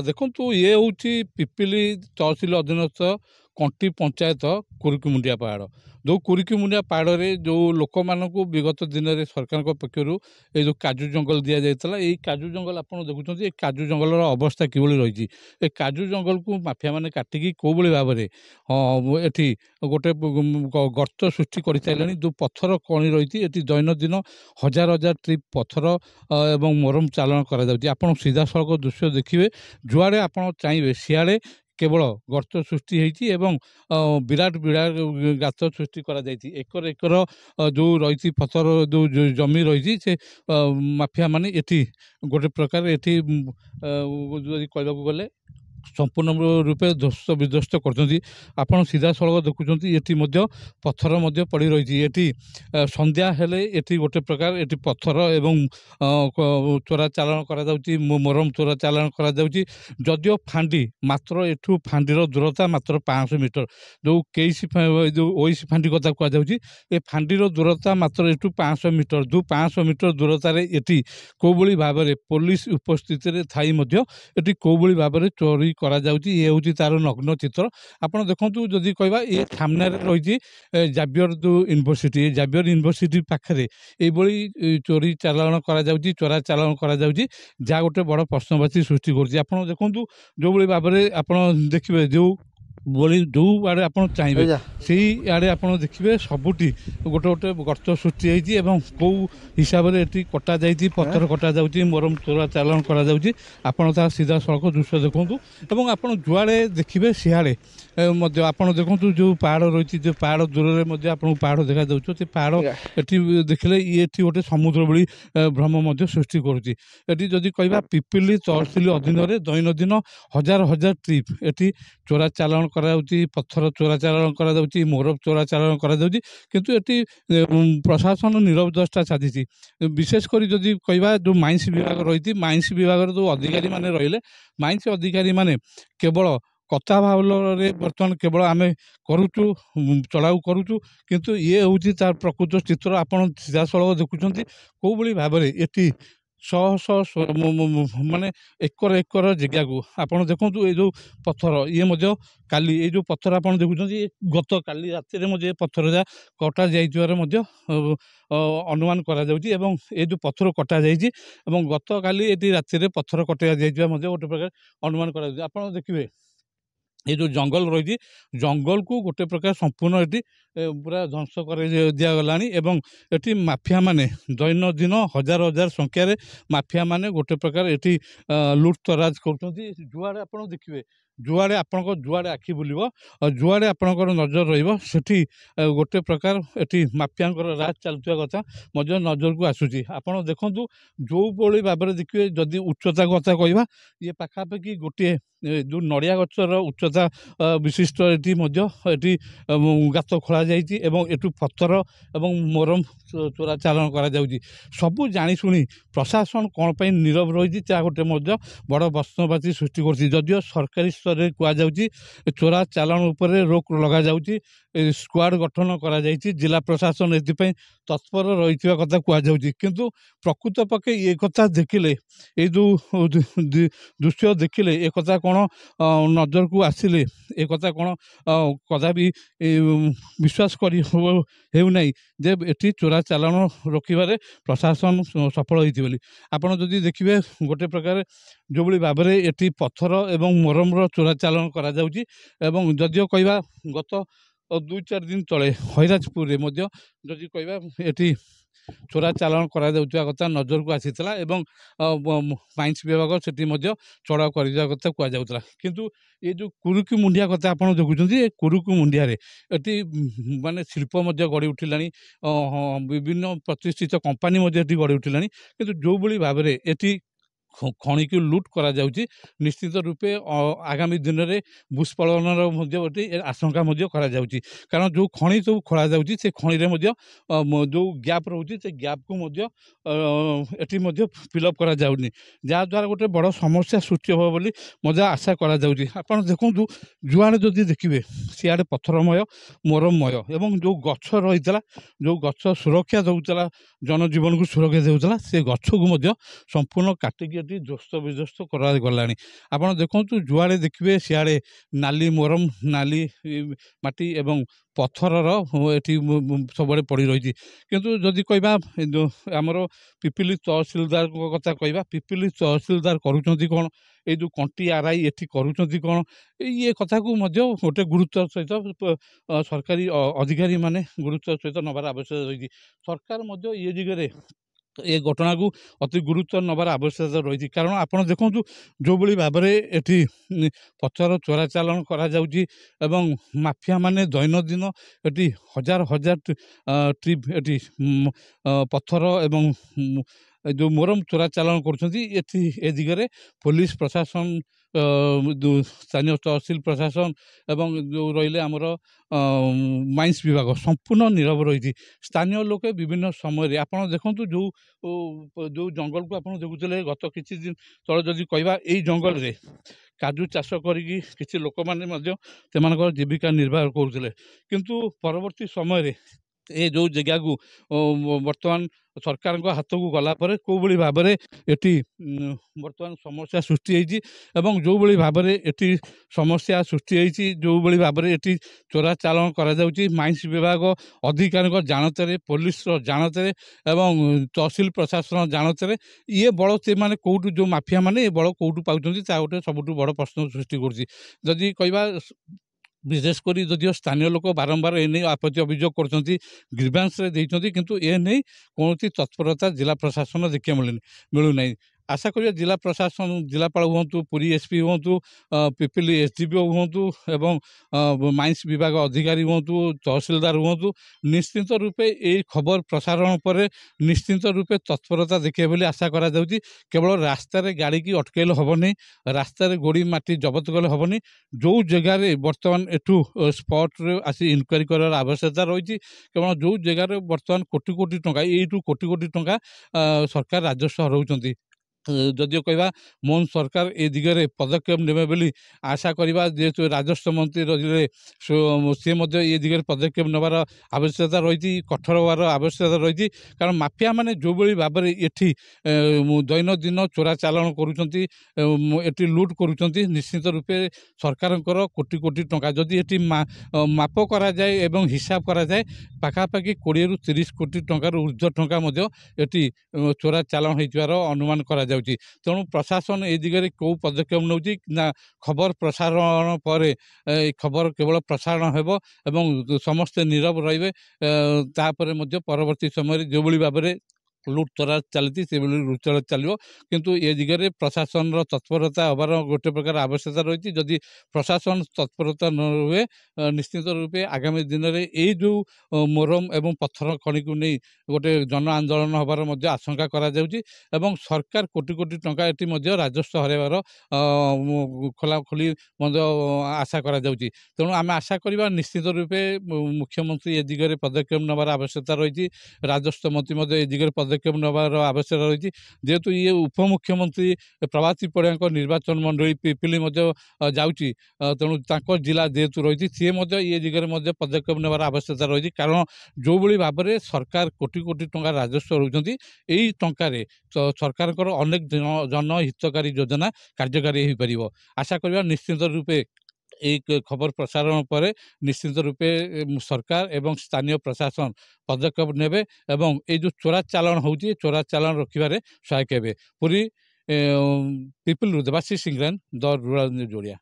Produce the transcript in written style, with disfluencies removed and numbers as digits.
देखु ये हूँ पिपिली तहसिल अधीनस्थ कंटी पंचायत कुरुकुमुंडिया पहाड़ जो कुरुकुमुंडिया पहाड़ में जो लोक मानक विगत दिन में सरकार पक्षर ये जो काजू जंगल दि जाता है काजू जंगल आप देखुं ये काजू जंगल अवस्था किभली रही है काजू जंगल को माफिया मैंने काटिकी कौ भाव में ये गोटे गर्त सृष्टि कर सारे जो पत्थर खनि रही दैनंदिन हजार हजार ट्रिप पत्थर एवं मरम चालन कर सीधा सड़क दृश्य देखिए जुआड़े आप चाहिए सियाड़े केवल गर्त सृष्टि होती विराट विराट गात सृष्टि करा एकर एकर जो रही पत्थर जो जमी रही से माफिया माने एटी गोटे प्रकार एटी कहवाक गले संपूर्ण रूपे ध्वस्त विध्वस्त कर सीधा सड़क देखुं ये पत्थर पड़ रही ये संध्या हेले ये गोटे प्रकार ये पत्थर एवं चोरा चालान कर मरम चोरा चालान करदियो फांडी मात्र एठू फांडीर दूरता मात्र 500 मीटर जो केसी जो ओसी फांडी कथा कहुच्छी फांडीर दूरता मात्र एठू 500 मीटर जो 500 मीटर दूरतार ये कौ भाव में पुलिस उपस्थित थी ये कौ भाव में चोरी करा जाउची ये हूँ तार नग्न चित्र आपड़ देखूँ जदि कहवा ये सामने रही जावियर जो यूनिवर्सिटी जावियर यूनिवर्सिटी पाखे ये चोरी चालान करा जाउची चोरा चालान करा जाउची जहाँ गोटे बड़ प्रश्नवाची सृष्टि कर देखूँ जो भाव में आप देखिए जो बोली जो आड़े आप चाहिए से आड़े आप देखिए सबुटी गोटे गोटे गर्त सृष्टि होती कौ हिसाब से कटा जाती पत्थर कटा जाऊँगी मरम चोरा चालान कर सीधा सड़क दृश्य देखूँ आप जुआड़े देखिए सियाड़े आप देखूँ जो पहाड़ रही जो पहाड़ दूर में आप पहाड़ देखा जाऊँ पहाड़ ये देखिले ये गोटे समुद्र भली भ्रम सृष्टि करुँची जदि कहवा पिपिली तहसिल अधीन में दैनंदिन हजार हजार ट्रिप ये चोरा चालान कराउची पत्थर चोरा चालान कराउची मोरब चोरा चालान कराउची किंतु एटी प्रशासन नीरव दृष्टा साधी विशेषकर जदि कहवा जो माइंस विभाग रही माइंस विभाग जो अधिकारी माने रहिले माइंस अधिकारी माने केवल कथा भाव बर्तमान केवल आम करुचु चढ़ाऊ करुचु किंतु ये हूँ तार प्रकृत चित्र आप सीधा सड़क देखुं कौ भाव में ये शह शह माने एकर एकर जगह को आप देखूँ ये जो पत्थर ये काली ये जो पत्थर आप देखुं गत काली राति पत्थर जहाँ कटा जाइबार अनुमान करा ये जो पत्थर कटा जाइए गत काली ये राति पत्थर कटा जाइए गोटे प्रकार अनुमान करा आप देखिए ये जो जंगल रही जंगल को गोटे प्रकार संपूर्ण ये पूरा ध्वंस कर दिगला ये माफिया माने दैनंदिन हजार हजार संख्यार माफिया माने गोटे प्रकार ये लुटतराज कर जुआड़े आप देखिए जुआड़े आपण जुआड़े आखि बुलिबो जुआड़े आपणकर नजर रहिबो सेठी गोटे प्रकार एटी माफियांकर राज चलुवा कथा मध्य नजर को आसूची आपण देखंतु जो भली भाव में देखिए जदि उच्चता कथा कहवा ये पाखापाखि गोटे जो नड़िया गचर उच्चता विशिष्ट ये गात खोल जाठू पत्थर एवं मरम चोरा चालान कर सबू जाशुणी प्रशासन कौन पर नीरव रही गोटे बड़ प्रश्नवाची सृष्टि कर सरकारी स्तर में कहुच्छी चोरा चालान उपर रोक लगा जाउची स्क्वाड गठन करा जाइछि जिला प्रशासन एथि तत्पर रही कथा कहुच्छी किंतु प्रकृत पक्षे ये कथा देखिले ये जो दृश्य देखिले एक कथा कौन नजर को आसिले एक कथा कौन कदा भी विश्वास करना जे एटी चोरा चालान रोकबार प्रशासन सफल होती आपड़ जदि देखिए गोटे प्रकार जो भाव में ये पत्थर एवं मरमर चोरा चालान करा जाउची एवं जदियो कहवा गत 2-4 दिन तले हईराजपुर में जदि कहवा ये चोरा चालान करा कथा नजर को आसीला एवं माइंस विभाग से चढ़ाऊ कर कथा कहुला किंतु ये जो कुरुकुमुंडिया कथा आप देखुं कुरुकुमुंडिया ये माने शिल्प गढ़ी उठिला विभिन्न प्रतिष्ठित कंपानी गढ़ी उठिला किंतु जो भाव में ये खनि को लुट करा जाउची निश्चित रूपे आगामी दिन में भूस्खलन आशंका करा जाउची कारण जो खनि सब खोला जाउची से खनि रे जो गैप रोचे से गैप को ये फिलअप करा जाउनी जहाँ द्वारा गोटे बड़ समस्या सृष्टि हो बोली मजा आशा करा जाउची आपण देखूँ जुआड़े जदि देखिए सियाड़े पत्थरमय मरममय एवं जो गछ रही जो गछ सुरक्षा दूसरा जनजीवन को सुरक्षा दूसरा से गछ को संपूर्ण काटिकी ଏଠି ଧ୍ୱସ୍ତ ବିଧ୍ୱସ୍ତ କରାଗଲାଣି। ଆପଣ ଦେଖନ୍ତୁ ଯୁଆଡ଼େ ଦେଖିବେ ସିଆଡ଼େ ନାଲି ମୋରମ ନାଲି ମାଟି ଏବଂ ପଥରର ଏଠି ସବୁଆଡ଼େ ପଡ଼ି ରହିଛି। କିନ୍ତୁ ଯଦି କହିବା ଆମର ପିପିଲି ତହସିଲଦାରଙ୍କ କଥା କହିବା, ପିପିଲି ତହସିଲଦାର କରୁଛନ୍ତି କ'ଣ, ଏଇ ଯେଉଁ କଣ୍ଟି ଆର୍ଆଇ ଏଠି କରୁଛନ୍ତି କ'ଣ, ଇଏ କଥାକୁ ମଧ୍ୟ ଗୋଟେ ଗୁରୁତ୍ୱ ସହିତ ସରକାରୀ ଅଧିକାରୀମାନେ ଗୁରୁତ୍ୱ ସହିତ ନେବାର ଆବଶ୍ୟକତା ରହିଛି। ସରକାର ମଧ୍ୟ ଏ ଦିଗରେ ଏ ଘଟଣାକୁ ଅତି ଗୁରୁତ୍ୱ ନେବାର ଆବଶ୍ୟକତା ରହିଛି। କାରଣ ଆପଣ ଦେଖନ୍ତୁ ଯେଉଁଭଳି ଭାବରେ ଏଠି ପଥର ଚୋରାଚାଲାଣ କରାଯାଉଛି ଏବଂ ମାଫିଆମାନେ ଦୈନନ୍ଦିନ ଏଠି ହଜାର ହଜାର ଟ୍ରିପ୍ ଏଠି ପଥର ଏବଂ ଯେଉଁ ମୋରମ ଚୋରାଚାଲାଣ କରୁଛନ୍ତି। ଏଠି ଏ ଦିଗରେ ପୋଲିସ ପ୍ରଶାସନ, ସ୍ଥାନୀୟ ତହସିଲ ପ୍ରଶାସନ ଏବଂ ଯେଉଁ ରହିଲେ ଆମର ମାଇନ୍ସ ବିଭାଗ ସମ୍ପୂର୍ଣ୍ଣ ନୀରବ ରହିଛି। ସ୍ଥାନୀୟ ଲୋକେ ବିଭିନ୍ନ ସମୟରେ ଆପଣ ଦେଖନ୍ତୁ ଯେଉଁ ଜଙ୍ଗଲକୁ ଆପଣ ଦେଖୁଥିଲେ ଗତ କିଛି ଦିନ ତଳେ ଯଦି କହିବା, ଏଇ ଜଙ୍ଗଲରେ କାଜୁ ଚାଷ କରିକି କିଛି ଲୋକମାନେ ମଧ୍ୟ ସେମାନଙ୍କର ଜୀବିକା ନିର୍ବାହ କରୁଥିଲେ। କିନ୍ତୁ ପରବର୍ତ୍ତୀ ସମୟରେ ଏ ଯେଉଁ ଜାଗାକୁ ବର୍ତ୍ତମାନ ସରକାରଙ୍କ ହାତକୁ ଗଲା ପରେ କେଉଁଭଳି ଭାବରେ ଏଠି ବର୍ତ୍ତମାନ ସମସ୍ୟା ସୃଷ୍ଟି ହେଇଛି ଏବଂ ଯେଉଁଭଳି ଭାବରେ ଏଠି ସମସ୍ୟା ସୃଷ୍ଟି ହେଇଛି, ଯେଉଁଭଳି ଭାବରେ ଏଠି ଚୋରାଚାଲାଣ କରାଯାଉଛି, ମାଇନ୍ସ ବିଭାଗ ଅଧିକାରୀଙ୍କ ଜାଣତରେ, ପୋଲିସର ଜାଣତରେ ଏବଂ ତହସିଲ ପ୍ରଶାସନ ଜାଣତରେ, ଇଏ ବଳ ସେମାନେ କେଉଁଠୁ, ଯେଉଁ ମାଫିଆମାନେ ଏ ବଳ କେଉଁଠୁ ପାଉଛନ୍ତି, ତା ଗୋଟେ ସବୁଠୁ ବଡ଼ ପ୍ରଶ୍ନ ସୃଷ୍ଟି କରୁଛି। ଯଦି କହିବା ବିଶେଷ କରି ଯଦିଓ ସ୍ଥାନୀୟ ଲୋକ ବାରମ୍ବାର ଏ ନେଇ ଆପତ୍ତି ଅଭିଯୋଗ କରୁଛନ୍ତି, ଗ୍ରିଭାନ୍ସରେ ଦେଇଛନ୍ତି, କିନ୍ତୁ ଏ ନେଇ କୌଣସି ତତ୍ପରତା ଜିଲ୍ଲା ପ୍ରଶାସନ ଦେଖିବାକୁ ମିଳୁନାହିଁ। ଆଶା କରିବା ଜିଲ୍ଲା ପ୍ରଶାସନ, ଜିଲ୍ଲାପାଳ ହୁଅନ୍ତୁ, ପୁରୀ ଏସ୍ପି ହୁଅନ୍ତୁ, ପିପିଲି ଏସ୍ଡିପିଓ ହୁଅନ୍ତୁ ଏବଂ ମାଇନ୍ସ ବିଭାଗ ଅଧିକାରୀ ହୁଅନ୍ତୁ, ତହସିଲଦାର ହୁଅନ୍ତୁ, ନିଶ୍ଚିନ୍ତ ରୂପେ ଏଇ ଖବର ପ୍ରସାରଣ ପରେ ନିଶ୍ଚିନ୍ତ ରୂପେ ତତ୍ପରତା ଦେଖିବେ ବୋଲି ଆଶା କରାଯାଉଛି। କେବଳ ରାସ୍ତାରେ ଗାଡ଼ିକି ଅଟକେଇଲେ ହେବନି, ରାସ୍ତାରେ ଗୋଡ଼ି ମାଟି ଜବତ କଲେ ହେବନି। ଯେଉଁ ଜାଗାରେ ବର୍ତ୍ତମାନ ଏଠୁ ସ୍ପଟ୍ରେ ଆସି ଇନକ୍ୱାରି କରିବାର ଆବଶ୍ୟକତା ରହିଛି, କେବଳ ଯେଉଁ ଜାଗାରେ ବର୍ତ୍ତମାନ କୋଟି କୋଟି ଟଙ୍କା, ଏଇଠୁ କୋଟି କୋଟି ଟଙ୍କା ସରକାର ରାଜସ୍ୱ ହରାଉଛନ୍ତି। ଯଦିଓ କହିବା ମୋହନ ସରକାର ଏ ଦିଗରେ ପଦକ୍ଷେପ ନେବେ ବୋଲି ଆଶା କରିବା, ଯେହେତୁ ରାଜସ୍ୱ ମନ୍ତ୍ରୀ ରହିଲେ ସିଏ ମଧ୍ୟ ଏ ଦିଗରେ ପଦକ୍ଷେପ ନେବାର ଆବଶ୍ୟକତା ରହିଛି, କଠୋର ହେବାର ଆବଶ୍ୟକତା ରହିଛି। କାରଣ ମାଫିଆମାନେ ଯେଉଁଭଳି ଭାବରେ ଏଠି ଦୈନନ୍ଦିନ ଚୋରାଚାଲାଣ କରୁଛନ୍ତି, ଏଠି ଲୁଟ୍ କରୁଛନ୍ତି, ନିଶ୍ଚିତ ରୂପେ ସରକାରଙ୍କର କୋଟି କୋଟି ଟଙ୍କା ଯଦି ଏଠି ମାପ କରାଯାଏ ଏବଂ ହିସାବ କରାଯାଏ, ପାଖାପାଖି 20ରୁ 30 କୋଟି ଟଙ୍କାରୁ ଉର୍ଦ୍ଧ୍ୱ ଟଙ୍କା ମଧ୍ୟ ଏଠି ଚୋରାଚାଲାଣ ହୋଇଥିବାର ଅନୁମାନ କରାଯାଉଛି। ତେଣୁ ପ୍ରଶାସନ ଏ ଦିଗରେ କେଉଁ ପଦକ୍ଷେପ ନେଉଛି ନା, ଖବର ପ୍ରସାରଣ ପରେ ଏ ଖବର କେବଳ ପ୍ରସାରଣ ହେବ ଏବଂ ସମସ୍ତେ ନୀରବ ରହିବେ। ତାପରେ ମଧ୍ୟ ପରବର୍ତ୍ତୀ ସମୟରେ ଯେଉଁଭଳି ଭାବରେ ଲୁଟ୍ ତରାଜ ଚାଲିଛି ସେଭଳି ଲୁଟ୍ ତରାଜ ଚାଲିବ। କିନ୍ତୁ ଏ ଦିଗରେ ପ୍ରଶାସନର ତତ୍ପରତା ହେବାର ଗୋଟେ ପ୍ରକାର ଆବଶ୍ୟକତା ରହିଛି। ଯଦି ପ୍ରଶାସନ ତତ୍ପରତା ନ ରୁହେ, ନିଶ୍ଚିତ ରୂପେ ଆଗାମୀ ଦିନରେ ଏଇ ଯେଉଁ ମୋରମ ଏବଂ ପଥର ଖଣିକୁ ନେଇ ଗୋଟେ ଜନ ଆନ୍ଦୋଳନ ହେବାର ମଧ୍ୟ ଆଶଙ୍କା କରାଯାଉଛି ଏବଂ ସରକାର କୋଟି କୋଟି ଟଙ୍କା ଏଠି ମଧ୍ୟ ରାଜସ୍ୱ ହରାଇବାର ଖୋଲାଖୋଲି ମଧ୍ୟ ଆଶା କରାଯାଉଛି। ତେଣୁ ଆମେ ଆଶା କରିବା ନିଶ୍ଚିତ ରୂପେ ମୁଖ୍ୟମନ୍ତ୍ରୀ ଏ ଦିଗରେ ପଦକ୍ଷେପ ନେବାର ଆବଶ୍ୟକତା ରହିଛି, ରାଜସ୍ୱ ମନ୍ତ୍ରୀ ମଧ୍ୟ ଏ ଦିଗରେ ପଦକ୍ଷେପ ନେବାର ଆବଶ୍ୟକତା ରହିଛି। ଯେହେତୁ ଇଏ ଉପମୁଖ୍ୟମନ୍ତ୍ରୀ ପ୍ରଭାତୀ ପରିଡ଼ାଙ୍କ ନିର୍ବାଚନ ମଣ୍ଡଳୀ ପିପିଲି ମଧ୍ୟ ଯାଉଛି, ତେଣୁ ତାଙ୍କ ଜିଲ୍ଲା ଯେହେତୁ ରହିଛି, ସିଏ ମଧ୍ୟ ଏ ଦିଗରେ ମଧ୍ୟ ପଦକ୍ଷେପ ନେବାର ଆବଶ୍ୟକତା ରହିଛି। କାରଣ ଯେଉଁଭଳି ଭାବରେ ସରକାର କୋଟି କୋଟି ଟଙ୍କା ରାଜସ୍ୱ ରହୁଛନ୍ତି, ଏଇ ଟଙ୍କାରେ ସରକାରଙ୍କର ଅନେକ ଜନହିତକାରୀ ଯୋଜନା କାର୍ଯ୍ୟକାରୀ ହୋଇପାରିବ। ଆଶା କରିବା ନିଶ୍ଚିତ ରୂପେ এই ଖବର ପ୍ରସାରଣ ପରେ ନିଶ୍ଚିତ ରୂପେ ସରକାର ଏବଂ ସ୍ଥାନୀୟ ପ୍ରଶାସନ ପଦକ୍ଷେପ ନେବେ ଏବଂ ଏଇ ଯେଉଁ ଚୋରାଚାଲାଣ ହେଉଛି, ଚୋରାଚାଲାଣ ରୋକିବାରେ ସହାୟକ ହେବେ। ପୁରୀ ପିପିଲରୁ ଦେବାଶିଷ ସିଂଗ୍ରାନ, ଦ ରୁରାଲ ନ୍ୟୁଜ୍ ଓଡ଼ିଆ।